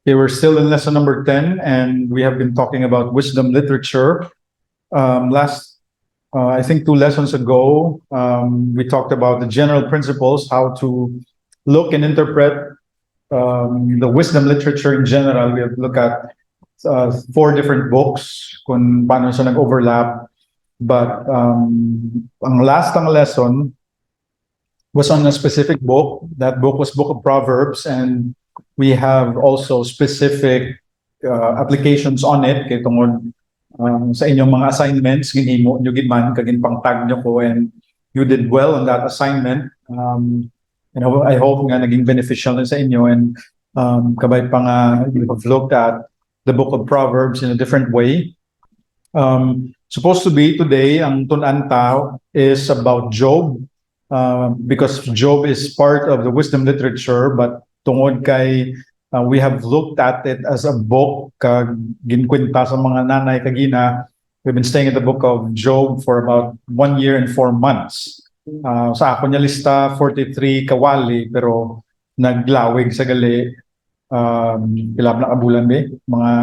Okay, we're still in lesson number 10, and we have been talking about wisdom literature. I think 2 lessons ago, we talked about the general principles, how to look and interpret the wisdom literature in general. We have looked at 4 different books, kung paano siya nag-overlap. But ang last lesson was on a specific book. That book was Book of Proverbs, and we have also specific applications on it kay tungod sa inyong mga assignments ginhimo nyo gid man kagin pang-tag nyo ko, and you did well on that assignment. I hope nga naging beneficial na sa inyo, and kabay pa nga you have looked at the Book of Proverbs in a different way. Supposed to be today, ang tunanta is about Job, because Job is part of the wisdom literature, but tungod kay we have looked at it as a book kag ginkwenta sa mga nanay kagina. We've been staying in the book of Job for about 1 year and 4 months. Sa ako niya lista 43 kawali, pero naglawig sa gali pilab na kabulan mga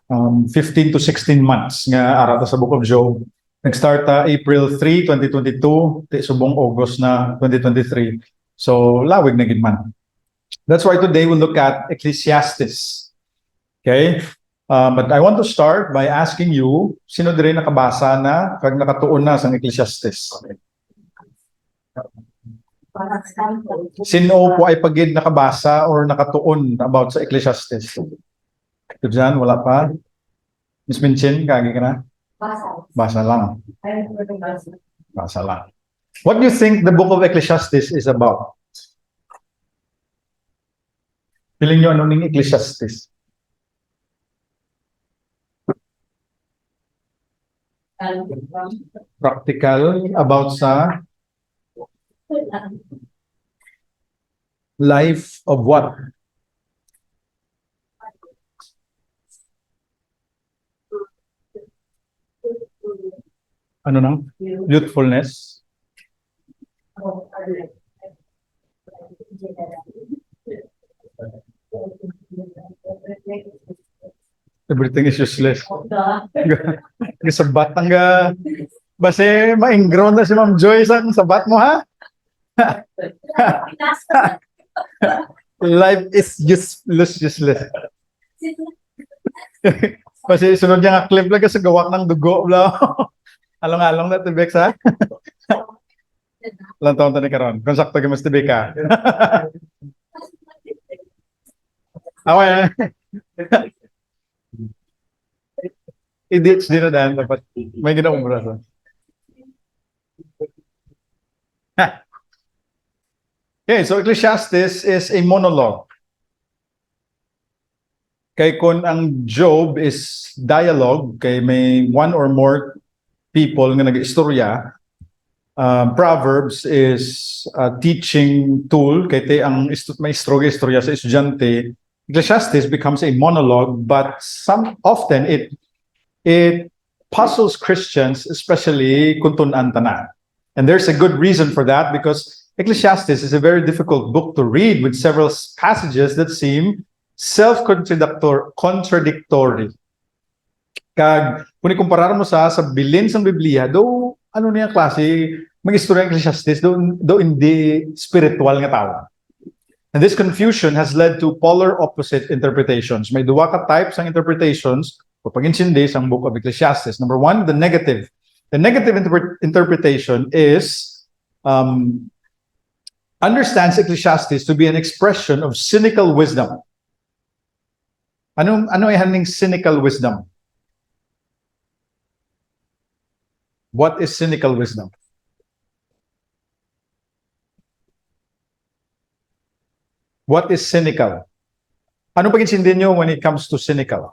15 to 16 months nga ara sa book of Job. Nag-start April 3, 2022, subong August na 2023. So lawig na gid man. That's why today we'll look at Ecclesiastes. Okay? But I want to start by asking you, sino dire nakabasa na kag nakatuon na sa Ecclesiastes? Sino po ay pagid nakabasa or nakatuon about sa Ecclesiastes? Ito dyan, wala pa? Miss Minchin, kagi ka na? Basa lang. Basa lang. What do you think the book of Ecclesiastes is about? Piling nyo ano ning Ecclesiastes? Practical about sa life of what? Ano nang? Youthfulness. Everything is useless. Sabat ang base ma-ingrown na si Ma'am Joy sa sabat mo, ha? Life is useless. Kasi sunod niya nga clip lang kasi gawak ng dugo. Along-along na tibik sa. Ilang taon ta ni karon? Kung sakto mas tibik ka. Okay. I-ditch din na dahil dapat may ginawang braso. Okay, so Ecclesiastes is a monologue. Kay kun ang Job is dialogue, kay may one or more people nga nag-istorya. Proverbs is a teaching tool, kay te ang maestro istorya sa estudyante. Ecclesiastes becomes a monologue, but often it puzzles Christians, especially kung tunan tanan. And there's a good reason for that, because Ecclesiastes is a very difficult book to read with several passages that seem self-contradictory. Kag kung ikumparar mo sa bilin sa Biblia, do ano niya klase mag-istorya ng Ecclesiastes, do hindi spiritual nga tao. And this confusion has led to polar opposite interpretations. May duwa ka types ng interpretations o pag-insindi sa book of Ecclesiastes. Number 1, the negative. The negative interpretation is understands Ecclesiastes to be an expression of cynical wisdom. Ano ay haning cynical wisdom? What is cynical wisdom? What is cynical? Ano pag-insindi nyo when it comes to cynical?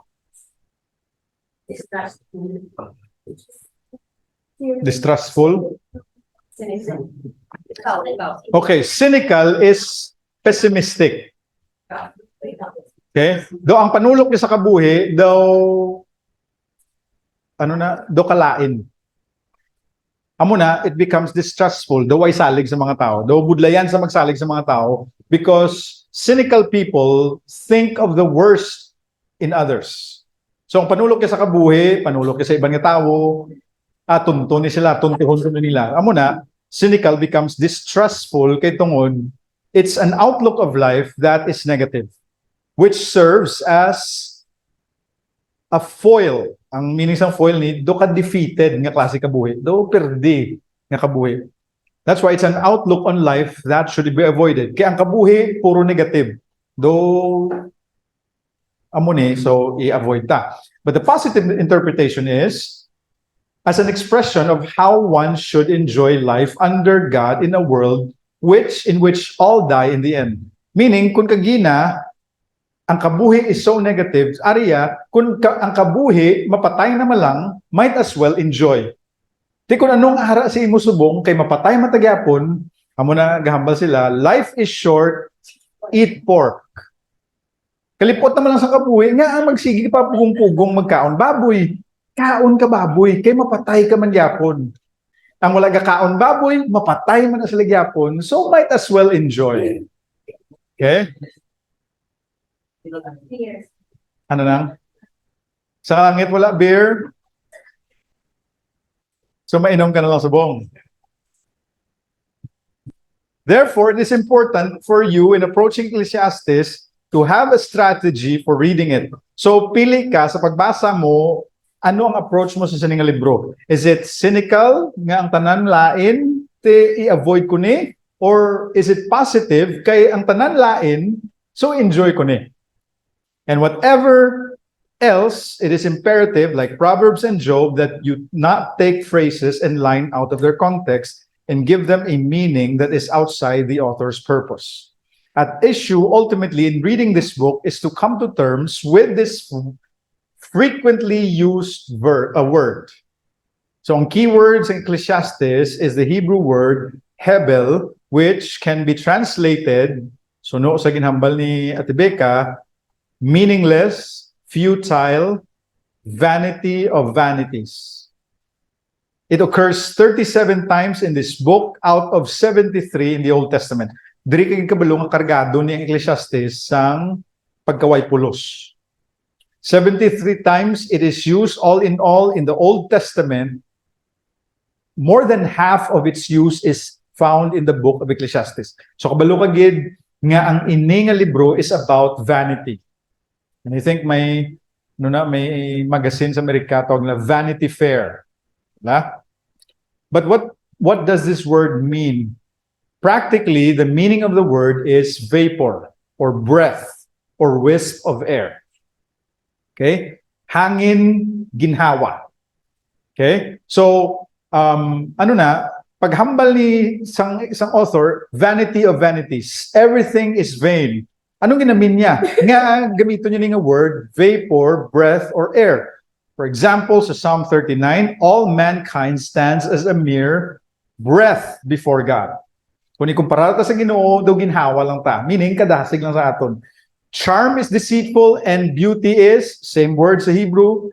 Distrustful? Okay, cynical is pessimistic. Okay? Do ang panulok niya sa kabuhi, do kalain. Amo na, it becomes distrustful, do ay salig sa mga tao. Do budlayan sa magsalig sa mga tao, because cynical people think of the worst in others. So ang panulok ka sa kabuhi, panulok ka sa ibang tao, tunto ni sila, tuntihon nila. Amo na, cynical becomes distrustful kay tungod. It's an outlook of life that is negative, which serves as a foil. Ang meaning sa foil ni, do ka defeated nga klase kabuhi, do perdi nga kabuhi. That's why it's an outlook on life that should be avoided. Kaya ang kabuhi, puro negative. Do amo ni, so i-avoid ta. But the positive interpretation is as an expression of how one should enjoy life under God in a world in which all die in the end. Meaning, kung kagina, ang kabuhi is so negative, ariya, kung ang kabuhi, mapatay na malang, might as well enjoy. Di kung anong ara si imo subong, kay mapatay matagyapon, amo na gahambal sila, life is short, eat pork. Kalipot naman lang sa kabuhi, nga magsigi pa pugong-pugong magkaon baboy. Kaon ka baboy, kay mapatay ka man gyapon. Ang wala ga kaon baboy, mapatay man na sila gyapon, so might as well enjoy. Okay? Ano nang? Sa langit wala beer. So mainom ka na lang subong. Therefore, it is important for you in approaching Ecclesiastes to have a strategy for reading it. So pili ka sa pagbasa mo, ano ang approach mo sa sining libro? Is it cynical nga ang tanan lain te i-avoid ko ni, or is it positive kay ang tanan lain so enjoy ko ni? And whatever else, it is imperative, like Proverbs and Job, that you not take phrases and line out of their context and give them a meaning that is outside the author's purpose. At issue, ultimately, in reading this book is to come to terms with this frequently used word. So ang keywords in Ecclesiastes is the Hebrew word hebel, which can be translated, so no sa ginhambal ni Ate Becca, meaningless, futile, vanity of vanities. It occurs 37 times in this book out of 73 in the Old Testament. Diri kay kabalo nga kargado ni Ecclesiastes sang pagkaway pulos. 73 times it is used all in the Old Testament. More than half of its use is found in the book of Ecclesiastes. So kabalo ka gid nga ang ini nga libro is about vanity. And I think may magazine sa Amerika tawag na Vanity Fair. Na? But what does this word mean? Practically, the meaning of the word is vapor or breath or wisp of air. Okay? Hangin, ginhawa. Okay? So, paghambal ni isang author, vanity of vanities. Everything is vain. Anong ginamin niya? Nga gamito niya nga word, vapor, breath, or air. For example, sa Psalm 39, all mankind stands as a mere breath before God. Kung ikumpara ta sa Ginoo, daw ginhawa lang ta. Meaning, kadasig lang sa aton. Charm is deceitful and beauty is, same word sa Hebrew,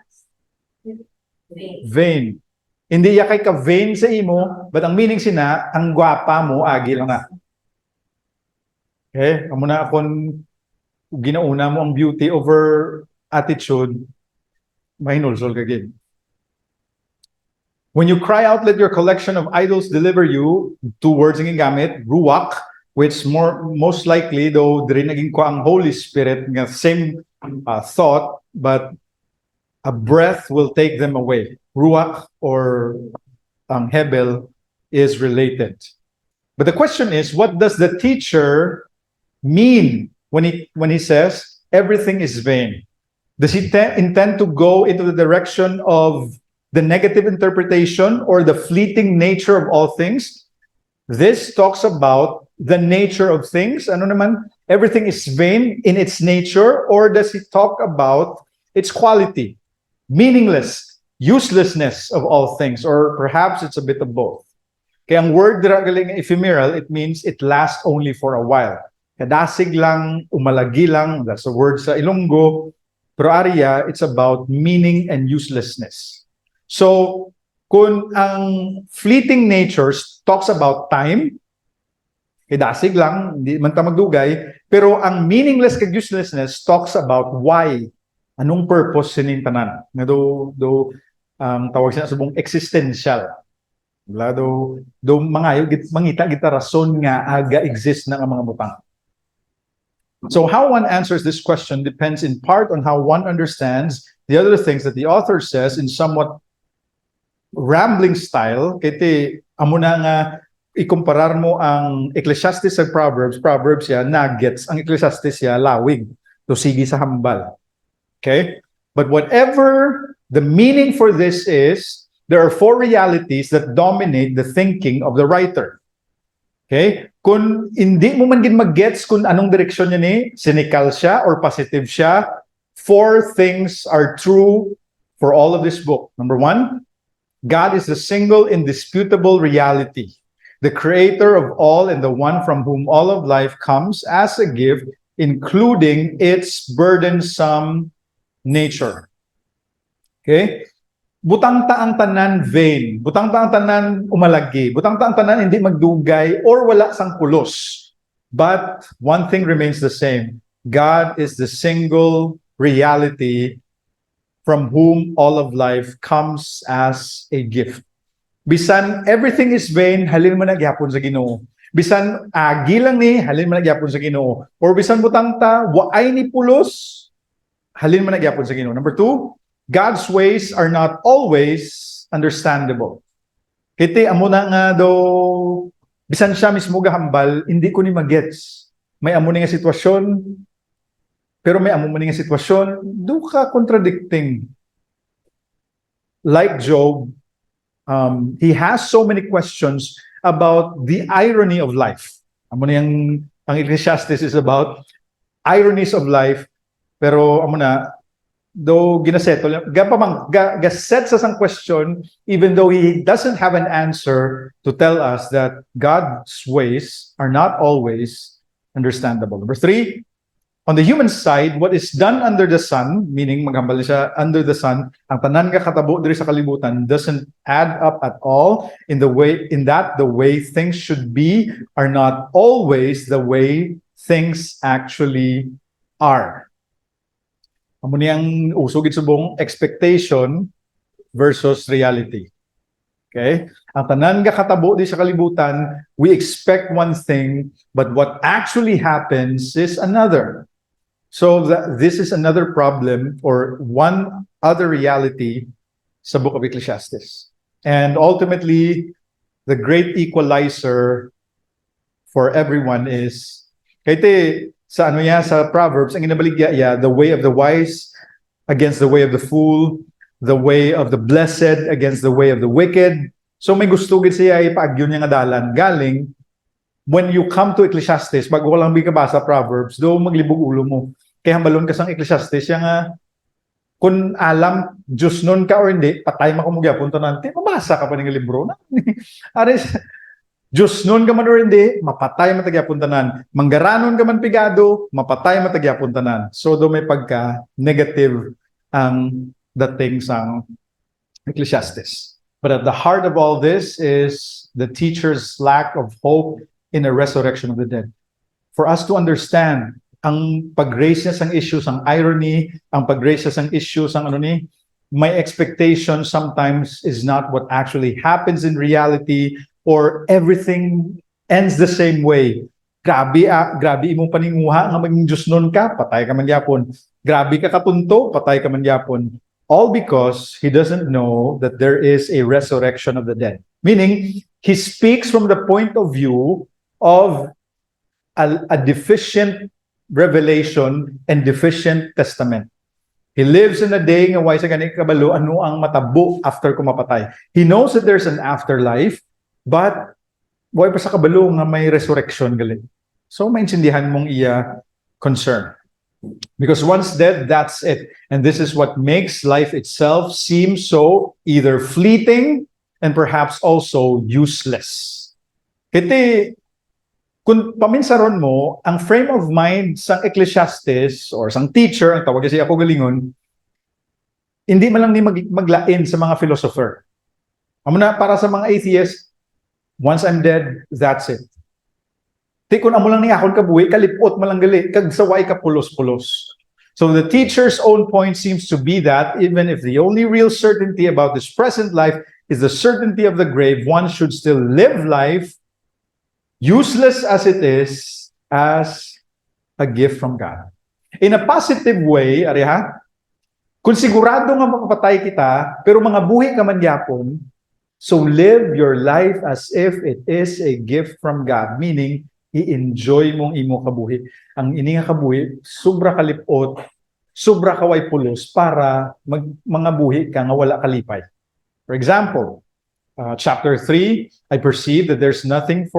vain. Hindi ya kay ka-vain sa imo, but ang meaning sina, ang gwapa mo, agi lang na. Okay, amo na akong ginauna mo ang beauty over attitude, mahinulsol ka gid. When you cry out, let your collection of idols deliver you, two words ang gamit, ruach, which most likely, though diri naging ko ang Holy Spirit, nga same thought, but a breath will take them away. Ruach or hebel is related. But the question is, what does the teacher mean when he says everything is vain? Does he intend to go into the direction of the negative interpretation or the fleeting nature of all things? This talks about the nature of things. Ano naman? Everything is vain in its nature, or does he talk about its quality? Meaningless, uselessness of all things, or perhaps it's a bit of both. Kaya ang word galing ephemeral, it means it lasts only for a while. Kadasig lang, umalagi lang, that's a word sa Ilonggo. Pero ariya, it's about meaning and uselessness. So, kung ang fleeting natures talks about time, Kay dasig lang, hindi man ta magdugay, pero ang meaningless kag uselessness talks about why, anong purpose sining tanan. Nga do ang tawag sila subong existential. Wala do mangayo mangita kita rason nga aga exist ng mga butang. So how one answers this question depends in part on how one understands the other things that the author says in somewhat rambling style. Kaya amo na nga ikumparar mo ang Ecclesiastes sa Proverbs ya nuggets, ang Ecclesiastes ya lawig, to sige sa hambal. Okay? But whatever the meaning for this is, there are four realities that dominate the thinking of the writer. Okay? Kung hindi mo man din mag-gets kung anong direksyon niya ni, cynical siya or positive siya, four things are true for all of this book. Number one, God is the single indisputable reality, the creator of all and the one from whom all of life comes as a gift, including its burdensome nature. Okay? Butang ta ang tanan vain, butang ta ang tanan umalagi, butang ta ang tanan hindi magdugay or wala sang pulos. But one thing remains the same. God is the single reality from whom all of life comes as a gift. Bisan everything is vain, halin mo na gyapon sa Ginoo. Bisan agi lang ni, halin mo na gyapon sa Ginoo. Or bisan butang ta waay ni pulos, halin mo na gyapon sa Ginoo. Number two, God's ways are not always understandable. Kiti amo na nga do bisan siya mismo gahambal, hindi ko ni magets. May amo ni nga sitwasyon, pero may amo man nga sitwasyon, do ka contradicting. Like Job, he has so many questions about the irony of life. Amo na ang Ecclesiastes is about ironies of life, pero amo na do ginasettle gaset sa sang question, even though he doesn't have an answer to tell us that God's ways are not always understandable. Number three, on the human side, what is done under the sun, meaning maghambal siya under the sun, ang tanan nga katabo diri sa kalibutan doesn't add up at all in the way things should be are not always the way things actually are. Amo niyang usog subong expectation versus reality. Okay? Ang tanan nga katabo di sa kalibutan, we expect one thing, but what actually happens is another. So this is another problem or one other reality sa book of Ecclesiastes. And ultimately, the great equalizer for everyone is, kaya sa ano ya sa Proverbs, ang inabaligya ya, the way of the wise against the way of the fool, the way of the blessed against the way of the wicked. So may gusto gid siya ipaagyon niya nga dalan galing when you come to Ecclesiastes, bago ko lang bigabasa Proverbs, do maglibog ulo mo. Kaya hambalon ka sang Ecclesiastes, siya nga, kung alam, Diyos nun ka or hindi, patay makumugya, punto nante, mabasa ka pa ng libro na. Ares, Diyos nun ka man or hindi, mapatay matagya puntanan. Manggaranon ka man pigado, mapatay matagya puntanan. So, do may pagka-negative ang dating sang Ecclesiastes. But at the heart of all this is the teacher's lack of hope in a resurrection of the dead. For us to understand ang pag-raise niya sang issues, ang irony, ang pag-raise niya sang issues, ang ano ni, my expectation sometimes is not what actually happens in reality or everything ends the same way. Grabe imong paninguha nga maging Diyos nun ka, patay ka man yapon. Grabe ka katunto, patay ka man yapon. All because he doesn't know that there is a resurrection of the dead. Meaning, he speaks from the point of view of a deficient revelation and deficient testament. He lives in a day nga way sa ganit kabalo ano ang matabo after kumapatay. He knows that there's an afterlife, but way pa sa kabalo nga may resurrection gali. So maintindihan mong iya concern. Because once dead, that's it. And this is what makes life itself seem so either fleeting and perhaps also useless. Kiti kung paminsaron mo, ang frame of mind sang Ecclesiastes or sang teacher, ang tawag siya ako galingon, hindi man lang ni maglain sa mga philosopher. Amo na para sa mga atheists, once I'm dead, that's it. Tikon amo lang ni akon kabuhi, kalipot mo lang gali, kag saway ka pulos-pulos. So the teacher's own point seems to be that even if the only real certainty about this present life is the certainty of the grave, one should still live life, useless as it is, as a gift from God. In a positive way, ariha, kung sigurado nga makapatay kita, pero mga buhi ka man yapon, so live your life as if it is a gift from God. Meaning, i-enjoy mong imo kabuhi. Ang ini nga kabuhi, sobra kalipot, sobra kaway pulos para mga buhi ka nga wala kalipay. For example, chapter 3, I perceive that there's nothing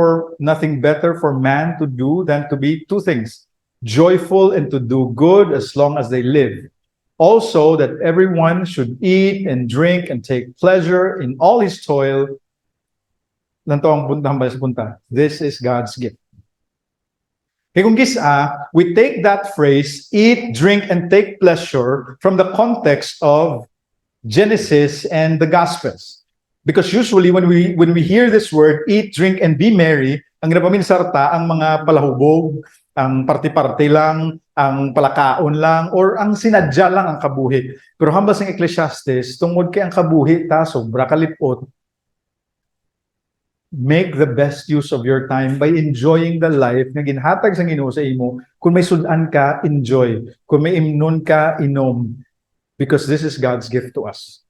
better for man to do than to be two things, joyful and to do good as long as they live. Also, that everyone should eat and drink and take pleasure in all his toil. Lanto ang punta. This is God's gift. Kaya kung we take that phrase, eat, drink, and take pleasure from the context of Genesis and the Gospels. Because usually when we hear this word, eat, drink, and be merry, ang napaminsarta ang mga palahubog, ang party-party lang, ang palakaon lang, or ang sinadya lang ang kabuhi. Pero hambas ng Ecclesiastes, tungod kay ang kabuhi ta, sobra kalipot, make the best use of your time by enjoying the life na ginhatag sa Ginoo sa imo. Kung may sudan ka, enjoy. Kung may imnon ka, inom. Because this is God's gift to us.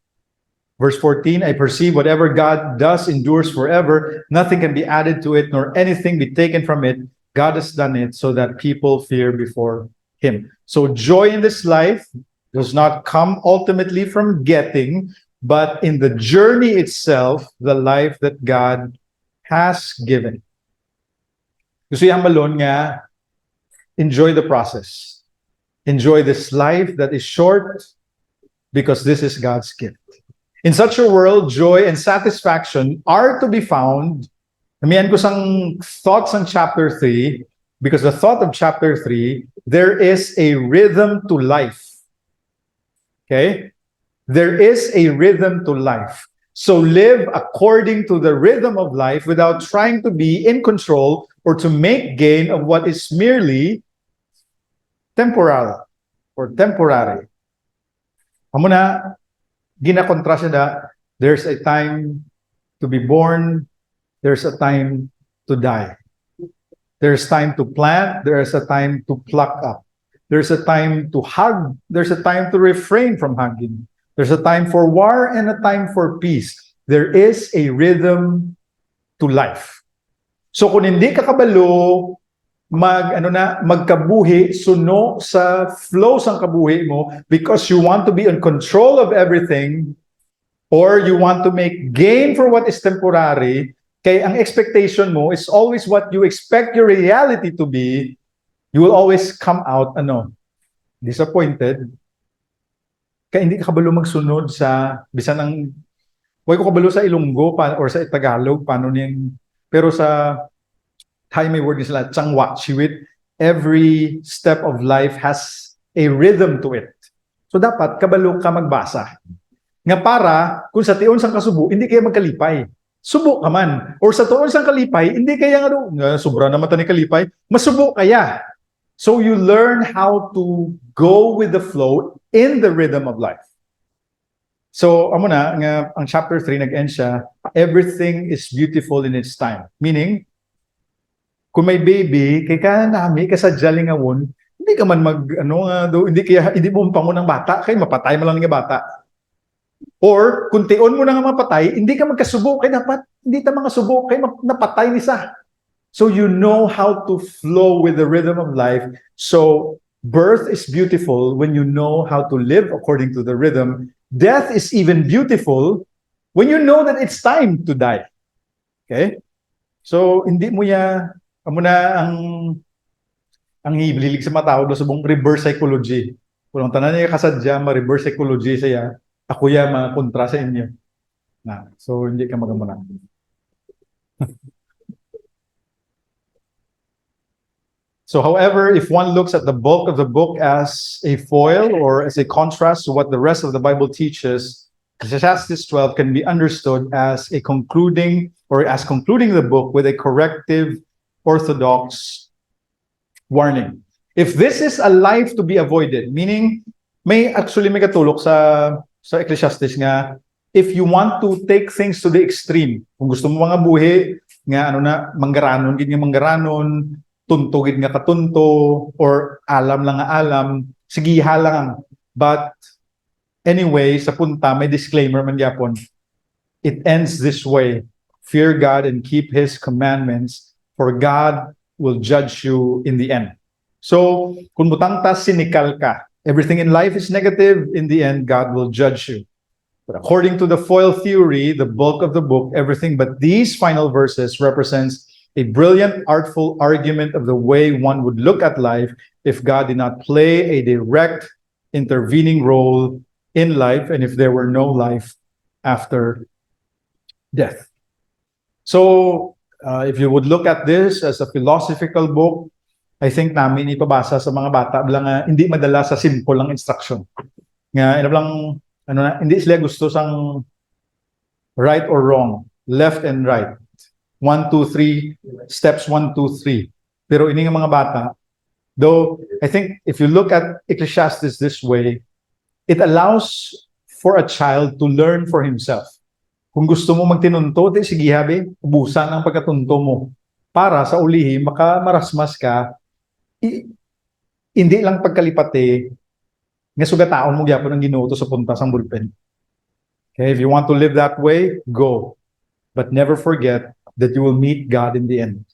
Verse 14, I perceive whatever God does endures forever. Nothing can be added to it, nor anything be taken from it. God has done it so that people fear before Him. So joy in this life does not come ultimately from getting, but in the journey itself, the life that God has given. Gusto yung malon nga, enjoy the process. Enjoy this life that is short because this is God's gift. In such a world, joy and satisfaction are to be found. Namiyan ko sang thoughts on chapter 3 because the thought of chapter 3, there is a rhythm to life. Okay? There is a rhythm to life. So live according to the rhythm of life without trying to be in control or to make gain of what is merely temporal or temporary. Amo na ginakontra siya na there's a time to be born, there's a time to die. There's time to plant, there's a time to pluck up. There's a time to hug, there's a time to refrain from hugging. There's a time for war and a time for peace. There is a rhythm to life. So kung hindi ka kabalo, magkabuhi, suno sa flow sang kabuhi mo because you want to be in control of everything or you want to make gain for what is temporary, kaya ang expectation mo is always what you expect your reality to be, you will always come out disappointed. Kaya hindi ka kabalo magsunod sa bisan ng way ko kabalo sa Ilonggo or sa Tagalog paano niyang pero sa Thai may word is like changwa chiwit. Every step of life has a rhythm to it. So dapat kabalo ka magbasa. Nga para kung sa tiyon sang kasubo hindi kaya magkalipay. Subo ka man. Or sa tuon sang kalipay hindi kaya nga sobra naman ta ni kalipay, masubo kaya. So you learn how to go with the flow in the rhythm of life. So, amo na, nga, ang chapter 3 nag-end siya, everything is beautiful in its time. Meaning, kung may baby, kay ka nami, kasadya lingawon, hindi ka man hindi mo pangun ng bata, kay mapatay mo lang ng bata. Or, kung tion mo na nga mapatay, hindi ka magkasubo, kay dapat, hindi ta mga subo, kay napatay ni sa. So you know how to flow with the rhythm of life. So birth is beautiful when you know how to live according to the rhythm. Death is even beautiful when you know that it's time to die. Okay? So hindi mo amo na ang hiblilig sa matao do subong reverse psychology. Kung tanan niya kasadya ma-reverse psychology saya, ako mga kontra sa inyo. Na. So hindi ka magamuna. So, however, if one looks at the bulk of the book as a foil or as a contrast to what the rest of the Bible teaches, Ecclesiastes 12 can be understood as concluding the book with a corrective orthodox warning. If this is a life to be avoided, meaning may katulok sa Ecclesiastes nga, if you want to take things to the extreme, kung gusto mo mga buhi nga manggaranon gid nga manggaranon, tunto gid nga katunto, or alam lang nga alam, sige lang. But anyway, sa punta may disclaimer man gyapon. It ends this way: fear God and keep His commandments, for God will judge you in the end. So, kung butang ta cynical ka, everything in life is negative, in the end, God will judge you. But according to the foil theory, the bulk of the book, everything but these final verses represents a brilliant, artful argument of the way one would look at life if God did not play a direct intervening role in life and if there were no life after death. So, if you would look at this as a philosophical book, I think namin ipabasa sa mga bata lang hindi madala sa simple lang instruction. Nga lang hindi sila gusto sang right or wrong, left and right. 1 2 3 steps 1 2 3. Pero ini nga mga bata, though I think if you look at Ecclesiastes this way, it allows for a child to learn for himself. Kung gusto mo magtinunto, sige habi, ubusan ang pagkatunto mo para sa ulihi makamarasmas ka. Hindi lang pagkalipati nga sugataon mo gyapon ang Ginoo sa punta sang bulpen. Okay, if you want to live that way, go. But never forget that you will meet God in the end.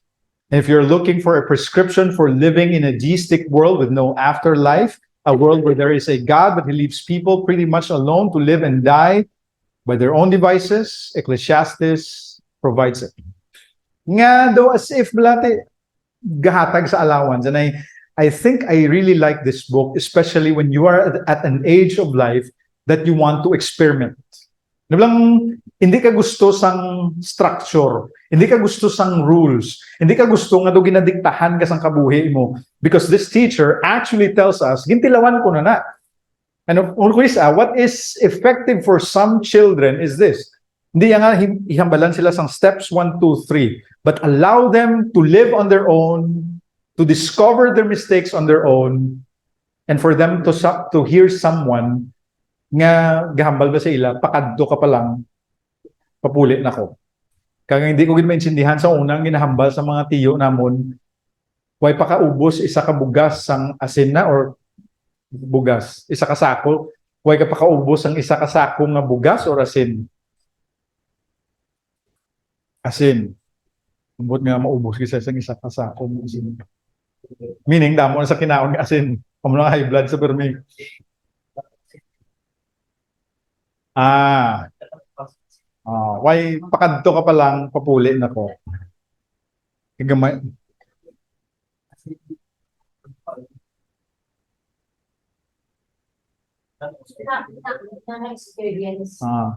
And if you're looking for a prescription for living in a deistic world with no afterlife, a world where there is a God but He leaves people pretty much alone to live and die by their own devices, Ecclesiastes provides it. Nga though as if blate gahatag sa allowance, and I think I really like this book, especially when you are at an age of life that you want to experiment. Hindi ka gusto sang structure, hindi ka gusto sang rules, hindi ka gusto nga do ginadiktahan ka sang kabuhi mo, because this teacher actually tells us gintilawan ko na. And what is effective for some children is this: hindi nga ihambalan sila sang steps 1 2 3, but allow them to live on their own, to discover their mistakes on their own, and for them to hear someone nga gahambal ba sa ila, pakadto ka pa lang, papuli na ko. Kaya hindi ko maintindihan sa unang ginahambal sa mga tiyo namon, way pakaubos isa ka bugas sang asin na or bugas, isa ka sako, way ka pakaubos ang isa ka sako nga bugas or asin. Asin. Ambot nga maubos kasi sa isa ka sako ng asin. Meaning damo na sa kinaon nga asin, amo na high blood sa permi. Why pakadto ka pa lang, papuli na ko. Kagamay.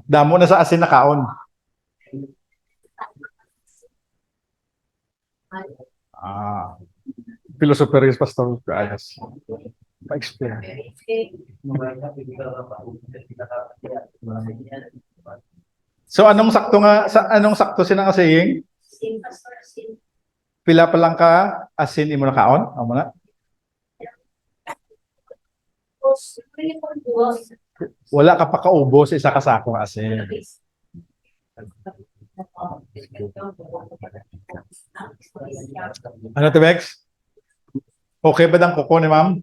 Damo na sa asin na kaon. Philosopher Pastor Ayas. Pa-explain. So anong sakto sinang saying? Pila pa lang ka asin imo na kaon? Amo na. Wala ka pa kaubos isa ka sakong asin. Ano to, Bex? Okay ba dang kuko ni ma'am?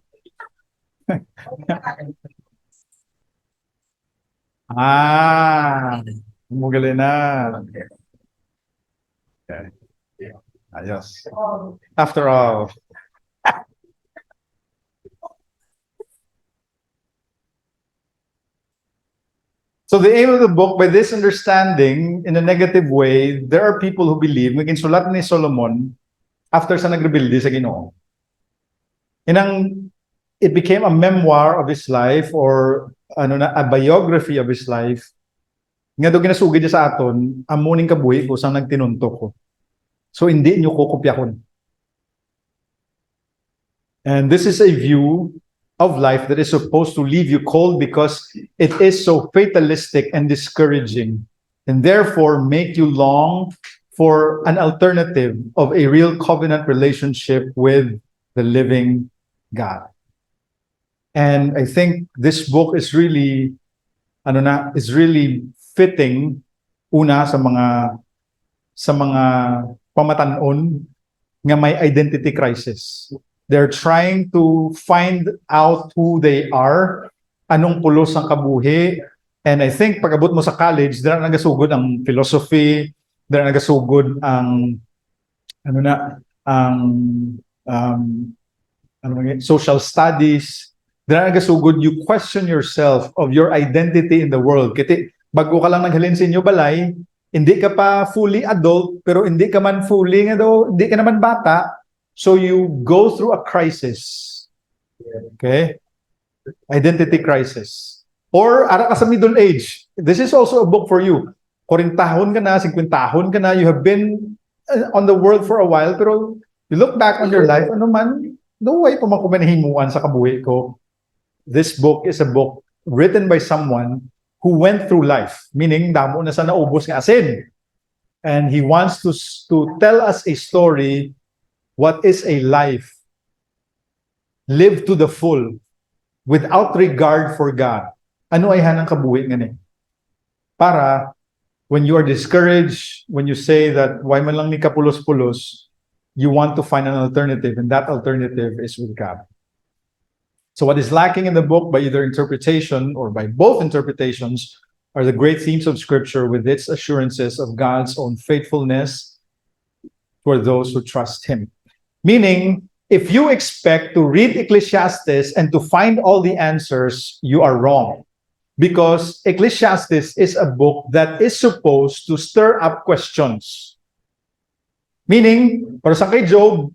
Magaling na. Okay. Ayos. After all. So the aim of the book, by this understanding, in a negative way, there are people who believe, naging sulat ni Solomon, after sa nagrebuildi sa Ginoo. It became a memoir of his life, or a biography of his life. Nga do ginasugid niya sa aton, amuning kabuhi ko sang nagtinuntok ko. So hindi niyo ko kopyahon. And this is a view of life that is supposed to leave you cold because it is so fatalistic and discouraging, and therefore make you long for an alternative of a real covenant relationship with the living God. And I think this book is really, is really fitting una sa mga pamatanon nga may identity crisis. They're trying to find out who they are, anong pulos ang kabuhi. And I think pag abot mo sa college, dira nagasugod ang philosophy, dira nagasugod ang ang social studies. Dira nagasugod, you question yourself of your identity in the world. Kiti bago ka lang naghalin sa inyo balay, hindi ka pa fully adult, pero hindi ka man fully hindi ka naman bata. So you go through a crisis. Okay? Identity crisis. Or ara ka sa middle age. This is also a book for you. 40 tahon ka na, 50 tahon ka na, you have been on the world for a while, pero you look back on your life, ano man, no way pa man ko manahimuan sa kabuhi ko. This book is a book written by someone who went through life, meaning damo na sa naubos nga asin. And he wants to tell us a story. What is a life lived to the full without regard for God? Ano ay hanang kabuhi nga ni? Para when you are discouraged, when you say that why man lang ni kapulos-pulos, you want to find an alternative, and that alternative is with God. So what is lacking in the book by either interpretation or by both interpretations are the great themes of Scripture with its assurances of God's own faithfulness for those who trust Him. Meaning, if you expect to read Ecclesiastes and to find all the answers, you are wrong. Because Ecclesiastes is a book that is supposed to stir up questions. Meaning, para sa kay Job,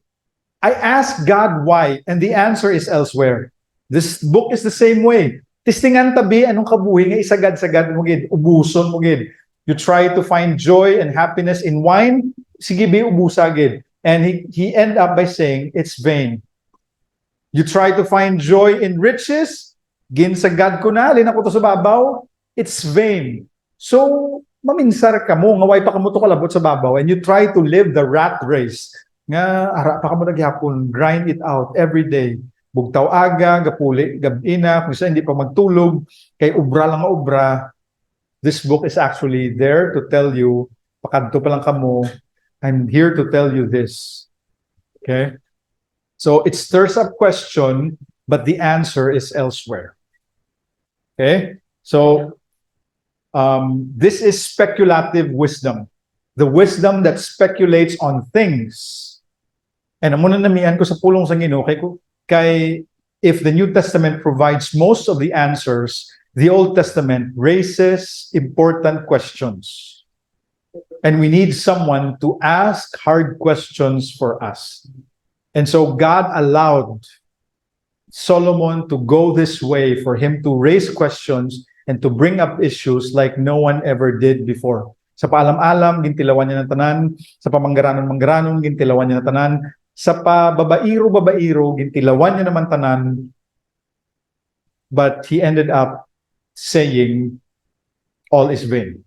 I asked God why, and the answer is elsewhere. This book is the same way. Tistingan tabi, anong kabuhi nga isagad-sagad mo gid, ubuson mo gid. You try to find joy and happiness in wine, sige bi ubusa gid. And he ended up by saying, it's vain. You try to find joy in riches, ginsagad ko na, lina ko to sa babaw, it's vain. So, maminsar ka mo, nga way pa ka mo to kalabot sa babaw, and you try to live the rat race. Nga, ara pa ka mo naghapon, grind it out every day. Bugtaw aga, gapuli, gabina, kung isa hindi pa magtulog, kay ubra lang nga ubra. This book is actually there to tell you, pakadto pa lang ka mo, I'm here to tell you this. Okay? So it stirs up question, but the answer is elsewhere. Okay? So this is speculative wisdom. The wisdom that speculates on things. And muna namian ko sa pulong sa Ginoo kay if the New Testament provides most of the answers, the Old Testament raises important questions. And we need someone to ask hard questions for us. And so God allowed Solomon to go this way for him to raise questions and to bring up issues like no one ever did before. Sa paalam-alam, gintilawan niya ng tanan. Sa pamanggaranon-manggaranon, gintilawan niya ng tanan. Sa pababairo-babairo, gintilawan niya naman tanan. But he ended up saying, all is vain.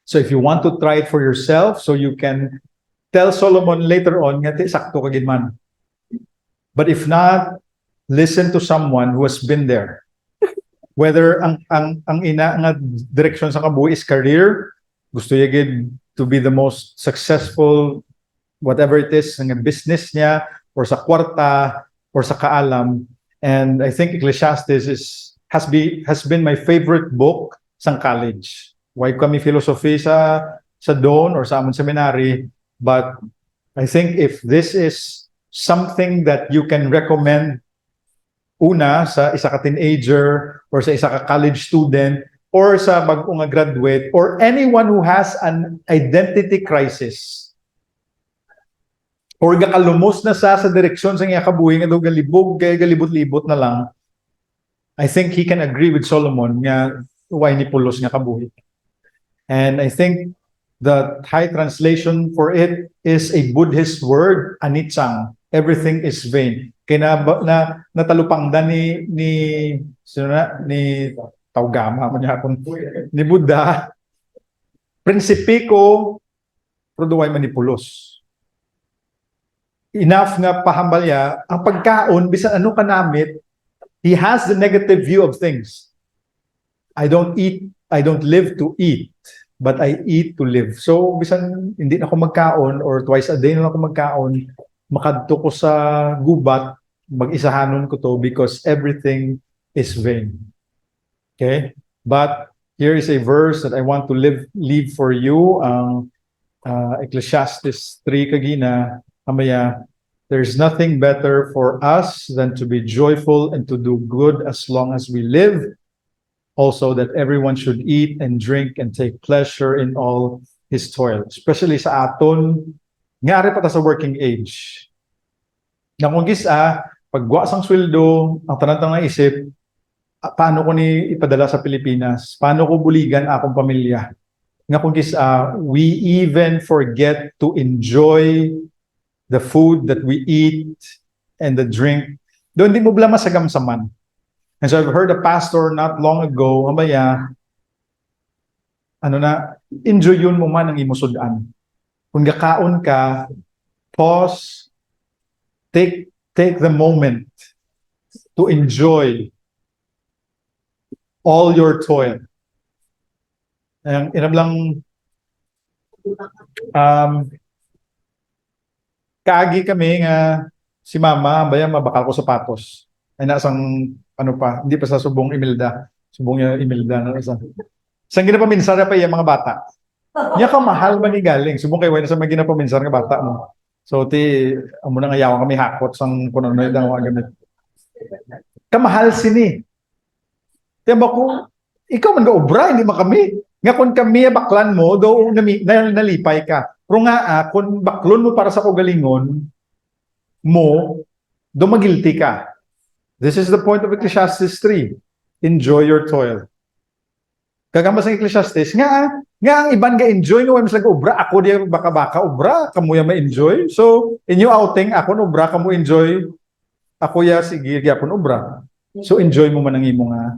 So if you want to try it for yourself, so you can tell Solomon later on, ngati sakto ka gid man. But if not, listen to someone who has been there. Whether ang ina nga direction sa kabuhi is career, gusto niya gid to be the most successful, whatever it is, ng business niya, or sa kwarta, or sa kaalam. And I think Ecclesiastes has been my favorite book sa college. Why kami philosophy sa doon or sa amon seminary, but I think if this is something that you can recommend una sa isa ka teenager or sa isa ka college student or sa bag-o nga graduate or anyone who has an identity crisis or gakalumos na sa direksyon sa iya kabuhi nga daw galibog kay galibot-libot na lang, I think he can agree with Solomon nga why ni pulos nga kabuhi. And I think the Thai translation for it is a Buddhist word, anitsang. Everything is vain. Kaya natalupangdan ni Taugama ni Buddha. Prinsipiko pero duway manipulos. Enough nga pahambalya, ang pagkaon, bisan ano kanamit, he has the negative view of things. I don't live to eat, but I eat to live. So, bisan hindi na ako magkaon or twice a day na ako magkaon, makadto ko sa gubat, mag-isahanon ko to because everything is vain. Okay? But here is a verse that I want to leave for you. Ecclesiastes 3 kagina, amaya, there's nothing better for us than to be joyful and to do good as long as we live. Also, that everyone should eat and drink and take pleasure in all his toil. Especially sa aton, ngari pa ta sa working age. Nga kung gisa, pagwa sang sweldo, ang tanang naisip, paano ko ni ipadala sa Pilipinas? Paano ko buligan akong pamilya? Nga kung gisa, we even forget to enjoy the food that we eat and the drink. Doon di mo bala masagamsaman. And so I've heard a pastor not long ago, amaya, enjoy yun mo man ang imusudan. Kung gakaon ka, pause, take the moment to enjoy all your toil. Ang inablang kaagi kami nga si mama, baya mabakal ko sapatos. Ay nasang hindi pa sa subong Imelda. Subong niya Imelda na sa. Sang ginapaminsan pa yung mga bata. Niya ka mahal ba ni galing? Subong kay wala sa mga ginapaminsan nga bata mo. So amo na nga yawa kami hakot sang kuno na daw gamit. Kamahal sini. Tiba ko, ikaw man ga obra, hindi man kami. Nga kung kami baklan mo, do nalipay ka. Pero nga, kung baklon mo para sa kagalingon mo, do magilty ka. This is the point of Ecclesiastes 3. Enjoy your toil. Kagama sa Ecclesiastes, nga ang iban ga enjoy nga mas nag-obra, ako diya baka obra, kamuya ma-enjoy. So, inyo outing, ako no obra, kamu enjoy, ako ya sige gyapon obra. So, enjoy mo man ang imo nga.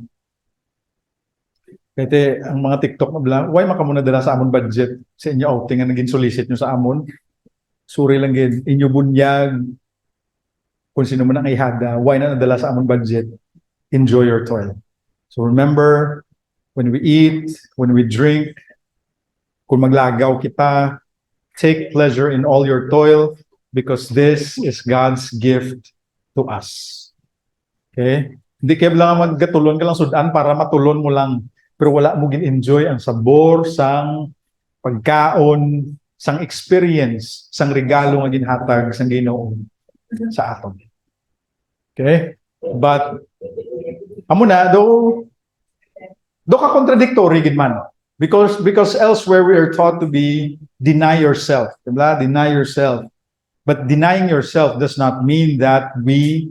Kaya ang mga TikTok na bla, why makamuna dala sa amon budget sa inyo outing nga naging solicit nyo sa amon? Suri lang gid, inyo bunyag, kung sino man ang ihada, why na nadala sa amon budget? Enjoy your toil. So remember, when we eat, when we drink, kung maglagaw kita, take pleasure in all your toil because this is God's gift to us. Okay? Hindi kayo lang maggatulon ka lang sudan para matulon mo lang. Pero wala mo gin-enjoy ang sabor sang pagkaon, sang experience, sang regalo nga ginhatag sang Ginoo sa aton. Okay? But amo na do ka contradictory gid man. Because elsewhere we are taught to be deny yourself. Diba? Deny yourself. But denying yourself does not mean that we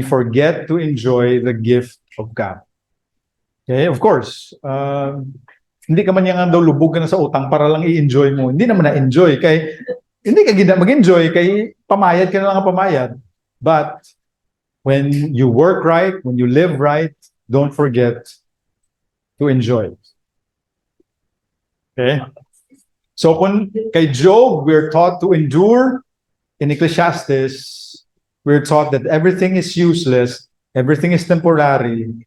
forget to enjoy the gift of God. Okay, of course. Hindi ka man yang daw lubog ka na sa utang para lang i-enjoy mo. Hindi naman na-enjoy kay hindi ka gina mag-enjoy kay pamayad ka na lang ang pamayad. But when you work right, when you live right, don't forget to enjoy. Okay? So kung kay Job, we're taught to endure. In Ecclesiastes, we're taught that everything is useless, everything is temporary.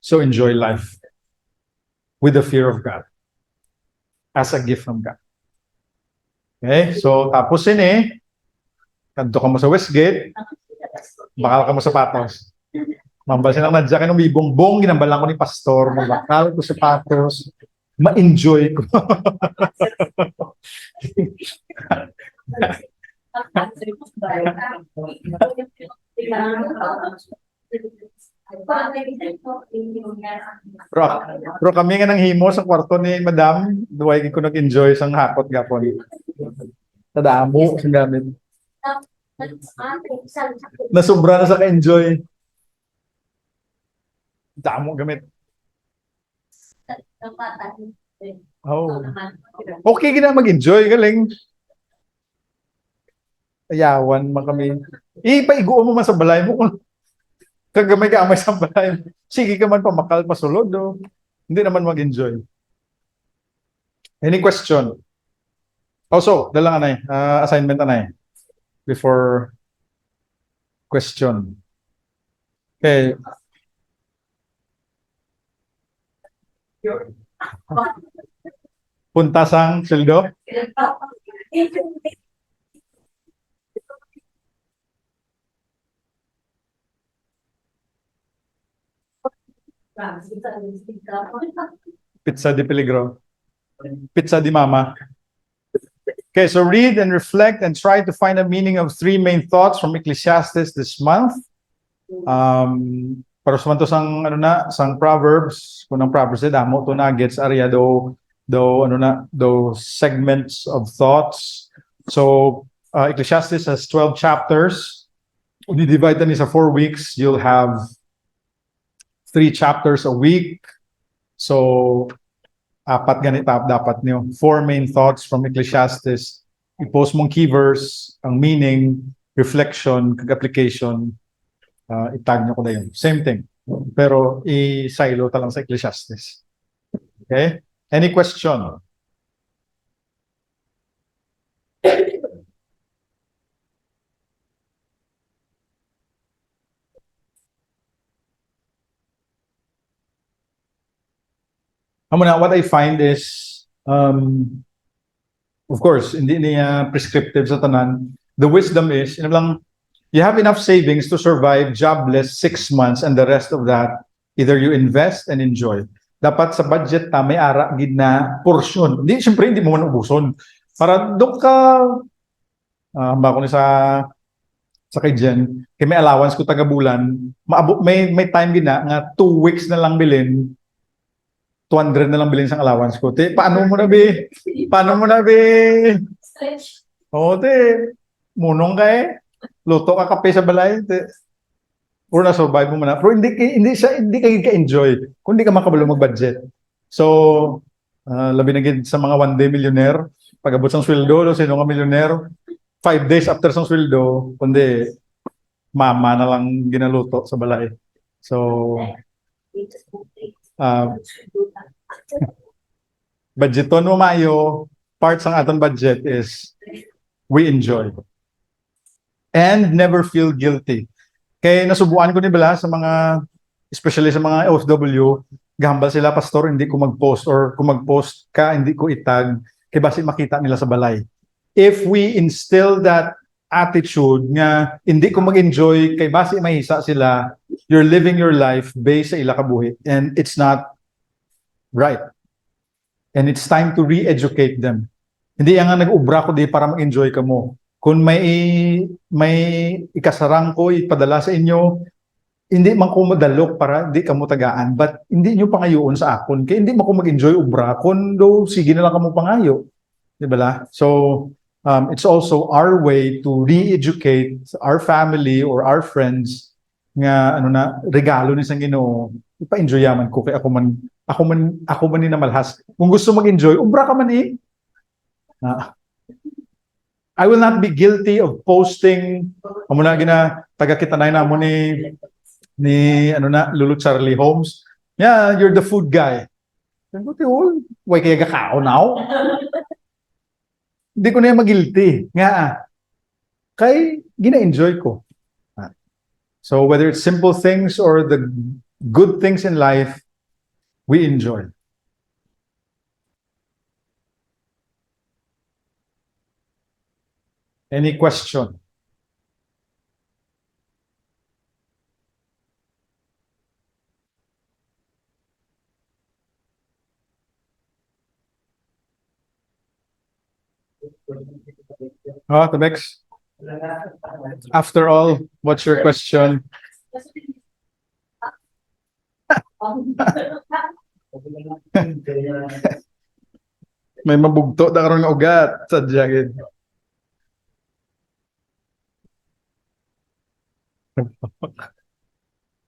So enjoy life with the fear of God as a gift from God. Okay? So tapos kanto ka mo sa Westgate, bakal ka mo sapatos. Mambalsin lang nadya ka ng bibong-bong, ginambalan ko ni pastor, mabakal ko sapatos, ma-enjoy ko. Pero kami nga nang himo sa kwarto ni Madam, duway ko nag-enjoy sang hakot gapon. Tadamo sa gamit. Nasubra na sa ka-enjoy. Damo gamit. Oh. Okay gina mag-enjoy galing. Ayawan man kami. Ipaigo mo man sa balay mo kung kagamay ka amay sa balay. Sige ka man pamakal pasulod. No? Hindi naman mag-enjoy. Any question? Also, dala anay, assignment anay before question. Okay. Puntasang sweldo. Pizza di peligro. Pizza di mama. Okay, so read and reflect and try to find a meaning of three main thoughts from Ecclesiastes this month. Para sumanto sang ano na sang Proverbs, kunang Proverbs damo to nuggets area do ano na those segments of thoughts. So Ecclesiastes has 12 chapters. When you divide them into 4 weeks, you'll have 3 chapters a week. So apat ganit dapat niyo. 4 main thoughts from Ecclesiastes. I-post mong key verse, ang meaning, reflection, application. Itag nyo ko na yun. Same thing. Pero i-silo ta lang sa Ecclesiastes. Okay? Any question? What I find is, of course, hindi niya prescriptive sa tanan. The wisdom is, you have enough savings to survive jobless 6 months and the rest of that, either you invest and enjoy. Dapat sa budget ta may ara gid na portion. Hindi syempre hindi mo man ubuson. Para dok ka ba ko ni sa kay Jen, kay may allowance ko taga bulan, may time gid na nga 2 weeks na lang bilin 200 na lang bilhin sang allowance ko. Te, paano mo na be? Paano mo na be? Oo, te. Munong ka eh. Luto ka kape sa balay. Te. Or na-survive mo na. Pero hindi ka ka-enjoy kung hindi ka makabalo mag-budget. So, labi na gid sa mga one day millionaire, pag-abot sang sweldo, sino nga millionaire, 5 days after sang sweldo, kundi mama na lang ginaluto sa balay. So, budgeton mo mayo, parts ng aton budget is we enjoy. And never feel guilty. Kaya nasubuan ko ni Bala sa mga, especially sa mga OFW, gahambal sila, pastor, hindi ko mag-post or kung mag-post ka, hindi ko itag, kaya basi makita nila sa balay. If we instill that attitude nga, hindi ko mag-enjoy, kay basi mahisa sila, you're living your life based sa ila kabuhi. And it's not right. And it's time to re-educate them. Hindi nga nag-ubra ko di para mag-enjoy ka mo. Kung may ikasarang ko ipadala sa inyo, hindi man ko madalok para di ka mo tagaan, but hindi nyo pangayoon sa akon. Kaya hindi man ko mag-enjoy ubra, kundo sige na lang ka mo pangayo. Di ba la? So, it's also our way to re-educate our family or our friends nga regalo ni sang Ginoo, ipa-enjoy yaman ko kay ako man ni namalhas. Kung gusto mag-enjoy, ubra ka man eh. I will not be guilty of posting amo na gina taga kita na mo ni Lulu Charlie Holmes. Yeah, you're the food guy. Why kaya gakao now? Hindi ko na mag-guilty. Nga, kay gina-enjoy ko. So whether it's simple things or the good things in life, we enjoy. Any question? Tabex. After all, what's your question? May mabugto da karon nga ugat sa jagid.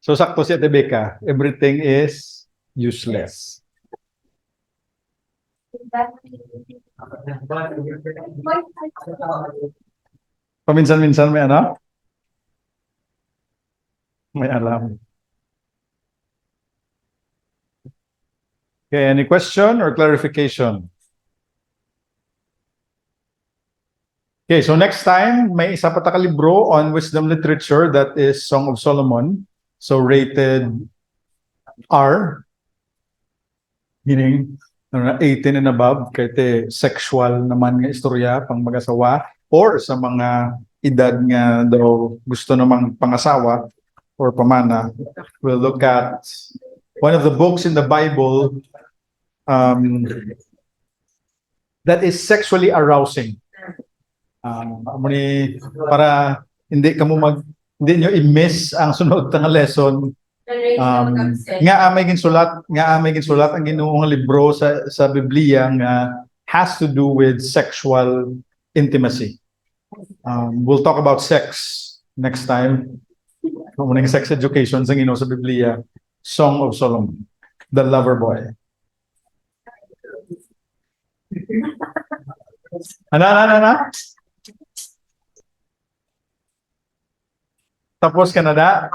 So sakto si Ate Becca, everything is useless. Paminsan-minsan may may alam. Okay, any question or clarification? Okay, so next time, may isa pa libro on wisdom literature, that is Song of Solomon. So rated R, meaning 18 and above, kahit sexual naman nga istorya pang mag-asawa or sa mga edad nga daw gusto namang pangasawa or pamana. We'll look at one of the books in the Bible that is sexually arousing. Para hindi ka mo hindi nyo i-miss ang sunod na lesson. Nga amay ginsulat ang Ginoong libro sa Biblia nga has to do with sexual intimacy. We'll talk about sex next time. Kumunang sex education sa Ginoo sa Biblia, Song of Solomon, the lover boy. Ana. Tapos ka na da?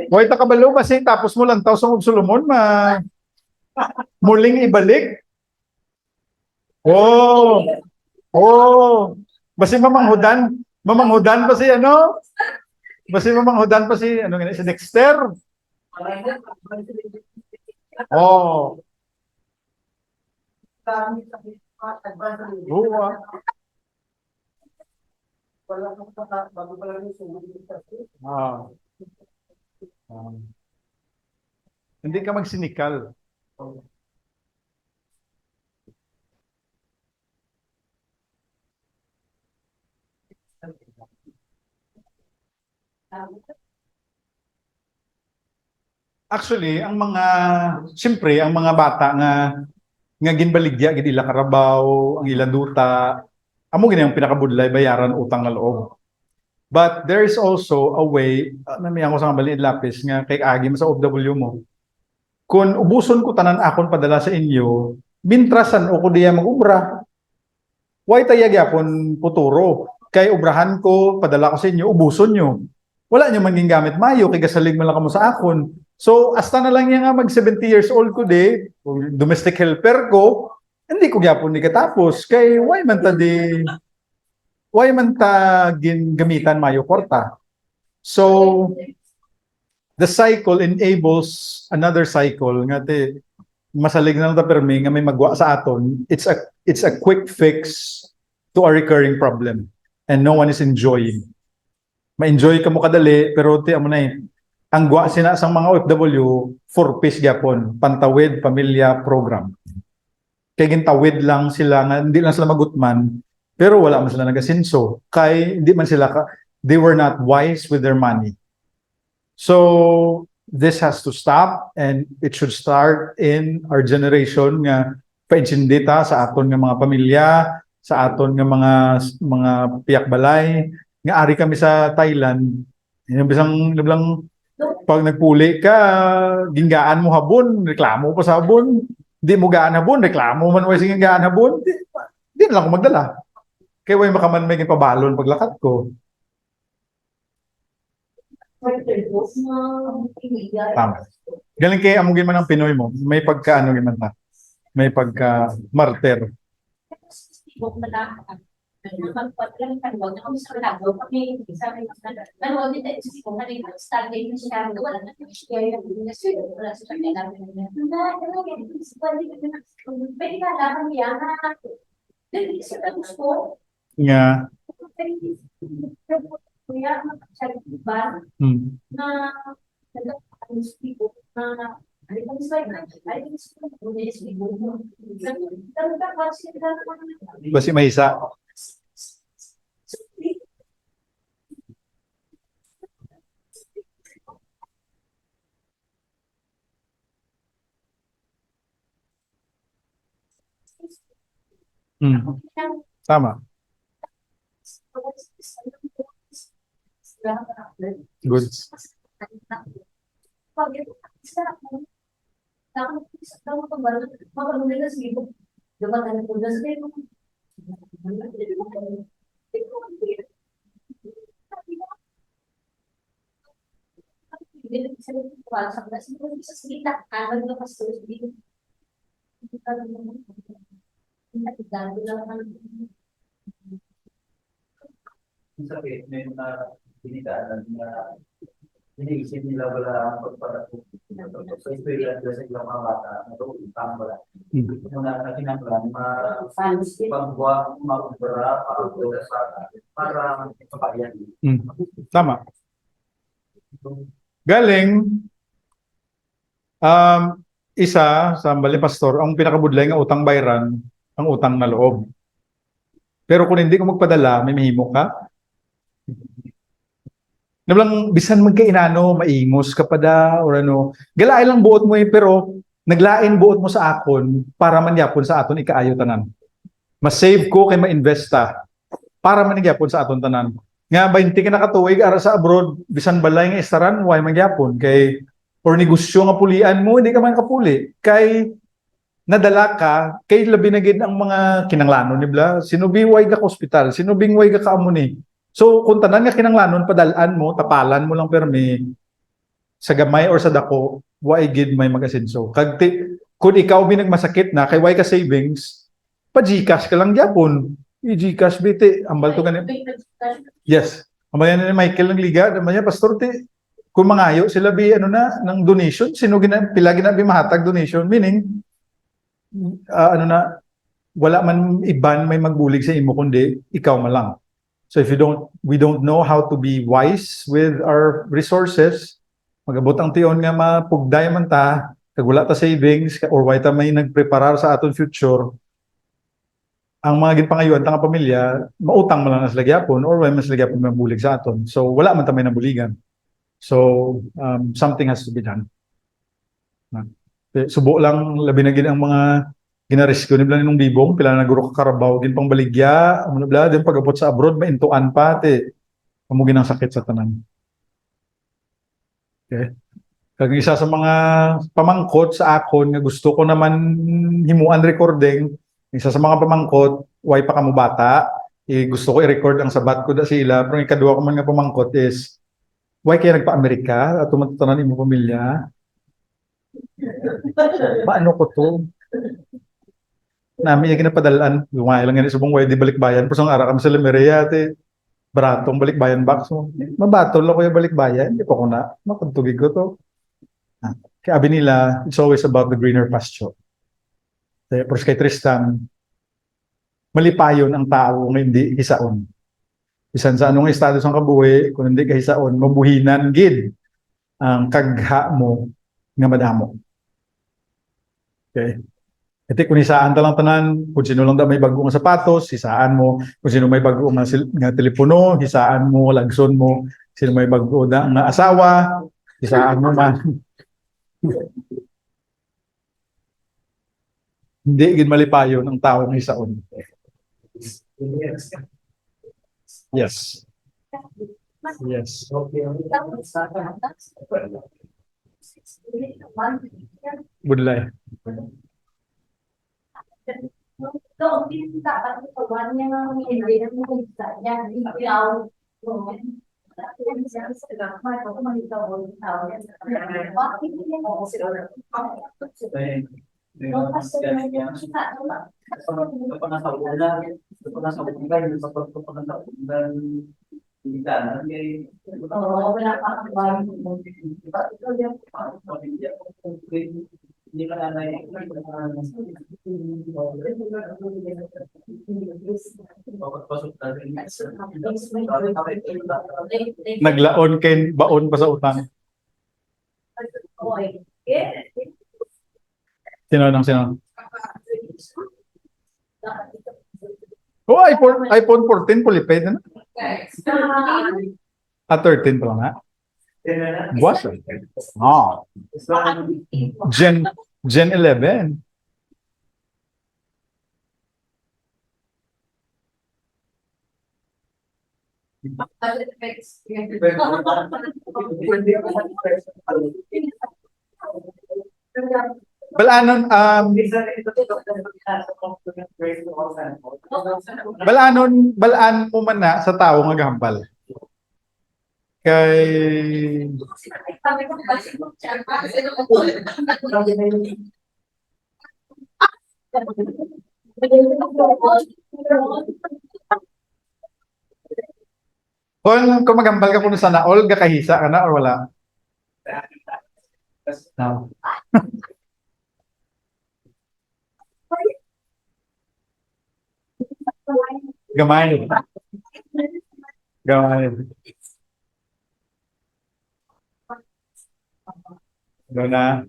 Hoy, takabalo kasi tapos mo lang Song of Solomon, muling ibalik. Oh. Basi mamanghudan pa si ano? Basi mamanghudan pa si si Dexter. Oh. Hindi ka magsinikal. Actually, ang mga bata nga ginbaligya gid ila karabaw, ang ila duta, amo gini ang pinakabudlay bayaran utang nga loob. But there is also a way, namiyan ko sa baliid lapis nga kay agi sa OFW mo. Kung ubuson ko tanan akon padala sa inyo, mintrasan o ko diya mag-ubra. Why tayag yapon puturo? Kay ubrahan ko, padala ko sa inyo, ubuson nyo. Wala nyo man gamit mayo, kay gasalig man lang kamo sa akon. So, hasta na lang nga mag 70 years old ko domestic helper ko, hindi ko gyapon ni katapos. Kay why man gamitan mayo porta. So, the cycle enables another cycle nga masalig na ta permi nga may magwa sa aton. It's a quick fix to a recurring problem and no one is enjoying. Ma-enjoy ka mo kadali pero amo na ang gwa sina sang mga OFW, 4-piece gyapon, pantawid, pamilya, program. Kay gintawid lang sila nga hindi lang sila magutman, pero wala man sila nagasinso. Kay hindi man they were not wise with their money. So this has to stop and it should start in our generation nga paintsindita sa aton nga mga pamilya, sa aton nga mga piyak-balay, nga ari kami sa Thailand. Yung bisang pag nagpuli ka, ginggaan mo habon, reklamo pa sa habon. Di mo gaan habon, reklamo man way sing gaan habon. Di na lang ako magdala. Kaya way makaman may pabalon paglakat ko. Tama. Galing kay amugin man ang Pinoy mo, may pagka man ta. May pagka martir. Yeah. Basi mahisa. Tama. Good. Sakit, may mga binidaan na iniisip nila wala ang pagpapatuloy. So, experience sa ilang mga bata, natututang wala. Muna na kinaklan, pagbuwa, makubara, para mapagyan. Tama. Galing, isa, sa Bali Pastor, ang pinakabudlay nga utang bayran, ang utang na loob. Pero kung hindi ko magpadala, may mahimo ka. Nalang, bisan magkainano, maingos ka pa da, or ano, galaay lang buot mo pero naglain buot mo sa akon, para manyapon sa aton ikaayo tanan. Mas-save ko kay ma-investa, para manigyapon sa aton tanan. Nga, 20 ka nakatuig, ara sa abroad, bisan balay nga istaran, why magyapon? Kay, or negosyo nga pulian mo, hindi ka man kapuli. Kay, nadala ka, kay labi na gid ang mga kinanglanon ni Bla, sinubiway ka ka ospital, sinubingway ka ka amuni. So, kung tanan nga kinanglanon, padalaan mo, tapalan mo lang permi, sa gamay or sa dako, why gid may mag-asenso. Kung ikaw binagmasakit na, kay why ka savings, pa-Gcash ka lang gyapon. I-Gcash biti, ambal to ganin. Yes. Amaya na ni Michael ng Liga, amaya pastor ti, kung mangayo sila bi ano na ng donation, sino pila gina mahatag donation, meaning ano na, wala man iban may magbulig sa imo kundi ikaw man lang. So if we don't know how to be wise with our resources, magabot ang tiyon nga mapugday man ta, kag wala ta savings or why ta may nagpreparar sa aton future, ang mga ginpangayuan ta nga pamilya, mautang man lang na sila gyapon or why mas sila gyapon mabulig sa aton. So wala man ta may nabuligan. So something has to be done. Subo lang labi na gid ang mga ginarescue ni nung bibong pila na guro ka Karabaw gin pang baligya amo bla din pagabot sa abroad maintuan pa te amo ginang sakit sa tanan. Okay. Kag isa sa mga pamangkot sa akon nga gusto ko naman himuan recording, isa sa mga pamangkot way pa kamo bata, gusto ko i-record ang sabat ko da sila pero ang ikaduha ko man nga pamangkot is why kaya nagpa-Amerika at tumatanan imo pamilya. Paano ko to? Namin yung kinapadalaan, lumaya lang yan subong way di balikbayan, pero sa ara kami sa Lemeria, te, baratong balikbayan box mo. Mabatol ako yung balikbayan, hindi pa ko na, makantugig ko to. Kaya abi nila, it's always about the greener pasture. Pero kay Tristan, malipayon ang tao ng hindi hisaon. Bisan sa anong estado sa kabuhi, kung hindi ka hisaon, mabuhinan gid ang kagha mo nga madamo. Okay? Iti kung isaan talang tanan, kung sino lang da may bagong sapatos, hisaan mo. Kung sino may bagong nga telepono, hisaan mo, lagson mo. Sino may bago da nga asawa, hisaan mo man. Hindi gid malipayon ang taong hisaon. Yes. Yes. Budlay. Naglaon kay baon pa sa utang. Sino? Oh, iPhone 14 prepaid na. 13 pa lang ha. Buwas. Ah. Gen 11. Balanon balaan mo man na sa tao nga gahambal. Kay kung magambal ka po sa naol, gakahisa ka na or wala? No. Gamay. Gamay. Doon na.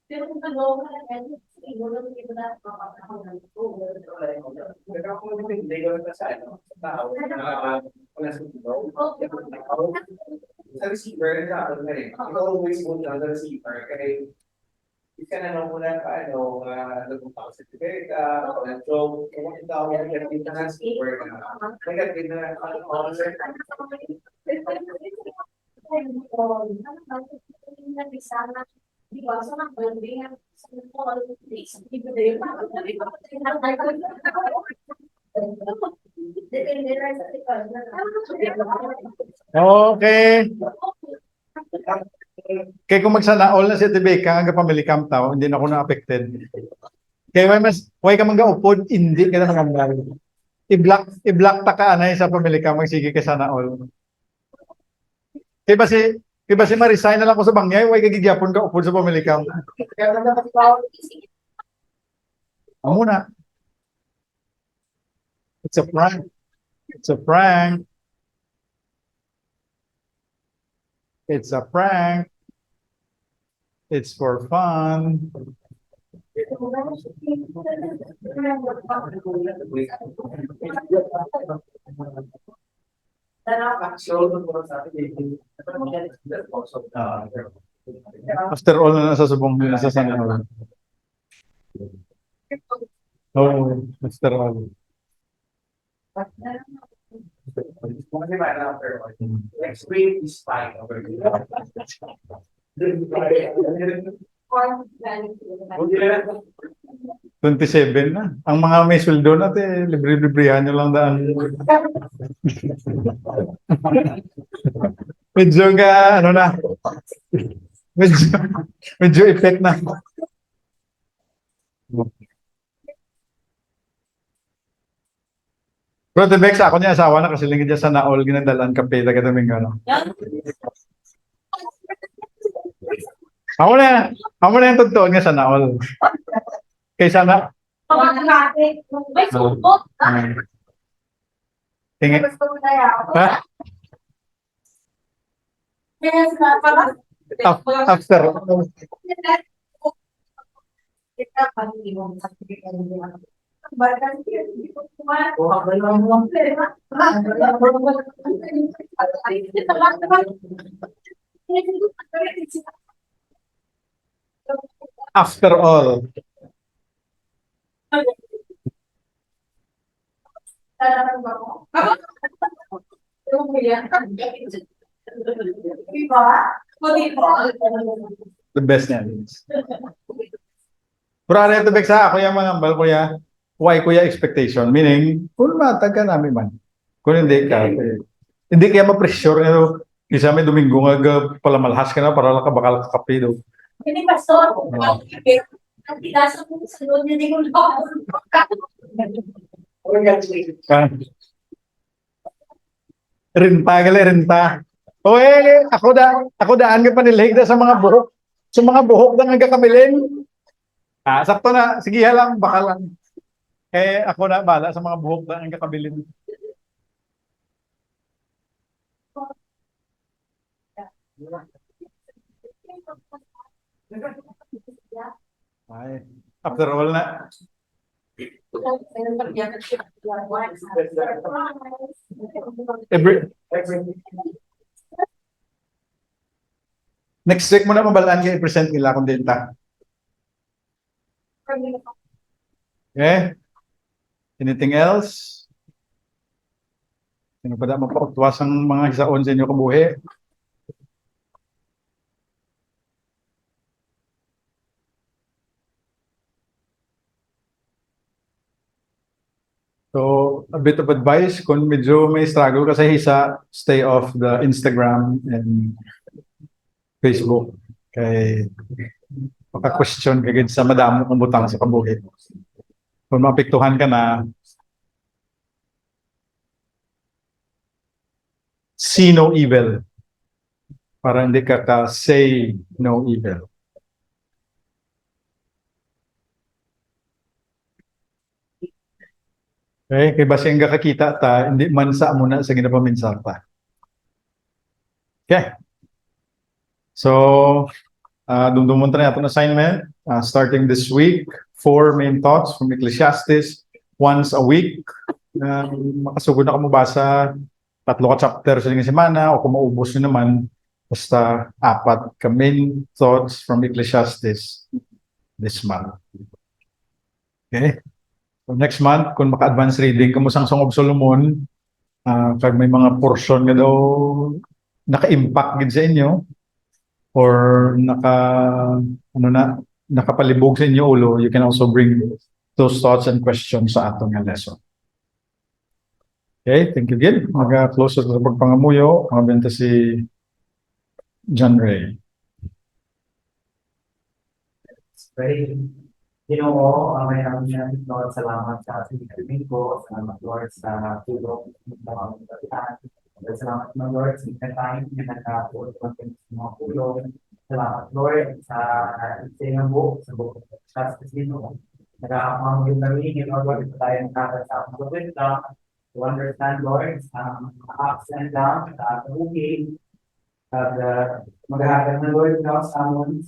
Pero kung ano, siguro hindi mo na sa receiver, ikaw always go down the receiver, kaya isa na lang muna paano, nagpunta sa certificate, so, kung ikaw yung negative na receiver ka, negative na Okay. Kaya kung magsana all na si Tibeka, hanggang pamili kam tao, hindi na ako na-affected. Kaya way ka upod, hindi ka na nangambal. I-block ta ka anay sa pamili ka, magsige ka sana all. Kaya ba si ma-resign na lang ko sa bangyay, way kagigyapon ka upod sa pamili ka. Amo na. It's a prank. It's a prank. It's a prank. It's for fun. After all na nasa subong nasa sana. Oh, after all. next week is fine. 27 na. Ang mga may sweldo natin, libre-librehan nyo lang daan. Medyo ka, ano na, medyo effect na. Pero Bex, ako niya asawa na kasi lingid niya sa naol, ginadalan kape, taga-daming gano'n. Ako na yung tugtuon nga sa naol. Kaysa na. May sumpot. Tingin. Ha? After. After all. The best niya. Pero ano ito, Bex, ha? Ako yung mga ambal, kuya. Why, kuya, expectation? Meaning, kung matag ka namin man. Kung hindi ka, hindi kaya ma-pressure nyo. Isa may Domingo nga palamalhas ka na para lang ka bakal kakape do. Ini pastor, ang pinasa mo sa loob niya, di ko Rinta gali, rinta. Oy, ako daan ka panilig sa mga buhok. Sa mga buhok na nga kamilin. Sakto na, sige lang, baka lang. Ako na bala sa mga buhok na nga kabilin. Ay, after all na. Every, next week mo na mabalaan kayo i-present nila kung dinta. Okay? Anything else? Sino pa da mapakutwas ang mga hisaon sa inyo kabuhi? So, a bit of advice, kung medyo may struggle ka sa hisa, stay off the Instagram and Facebook. Kay maka-question ka gid sa madamo kong butang sa kabuhi. Kung mapiktuhan ka na, see no evil. Para hindi ka say no evil. Okay, kay basi ang kakakita ta, hindi man sa muna sa ginapaminsa ta. Okay. So, dumdumon ta na itong assignment. Starting this week, 4 main thoughts from Ecclesiastes. Once a week, makasugod na ka mo basa 3 ka chapter sa linging semana o kung maubos nyo naman, basta 4 ka main thoughts from Ecclesiastes this month. Okay? So next month, kung maka-advance reading, kamusang Song of Solomon, kag may mga portion nga daw naka-impact gid sa inyo or nakapalibog sa inyo ulo, you can also bring those thoughts and questions sa atong nga lesson. Okay, thank you again. Mag-close sa pagpangamuyo, mabenta si John Ray. Very, Ginoo, may namin Lord, salamat sa ating ko, salamat Lord sa tulong ng mga kapitan. Salamat mga Lord sa time na nagkatuot ng mga tulong. Salamat Lord sa inyong buo, sa buo sa Ginoo. Nag-aamang yung narinig, Lord, sa tayo nakakasama sa kwenta. To understand, Lord, ups and downs, sa okay. At maghahatag na Lord sa amon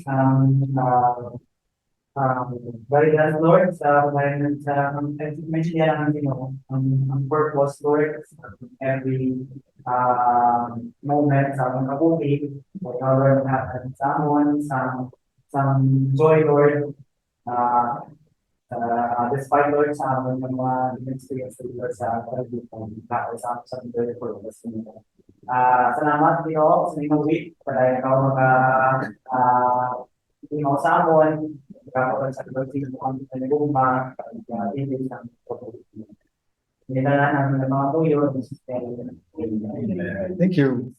guidance, Lord, sa mention niya lang, ang purpose, Lord, every moment sa mga kabuhi, Lord, natin sa amon, some joy, Lord, despite, Lord, sa amon ng mga experience, Lord, sa pagkakulang, sa mga purpose. Salamat, sa inyong week, para ikaw sa amon, kawan sa pagkakulang mo ang nagumba, hindi sa pagkakulang. Hindi na lang ang mga tuyo. Thank you.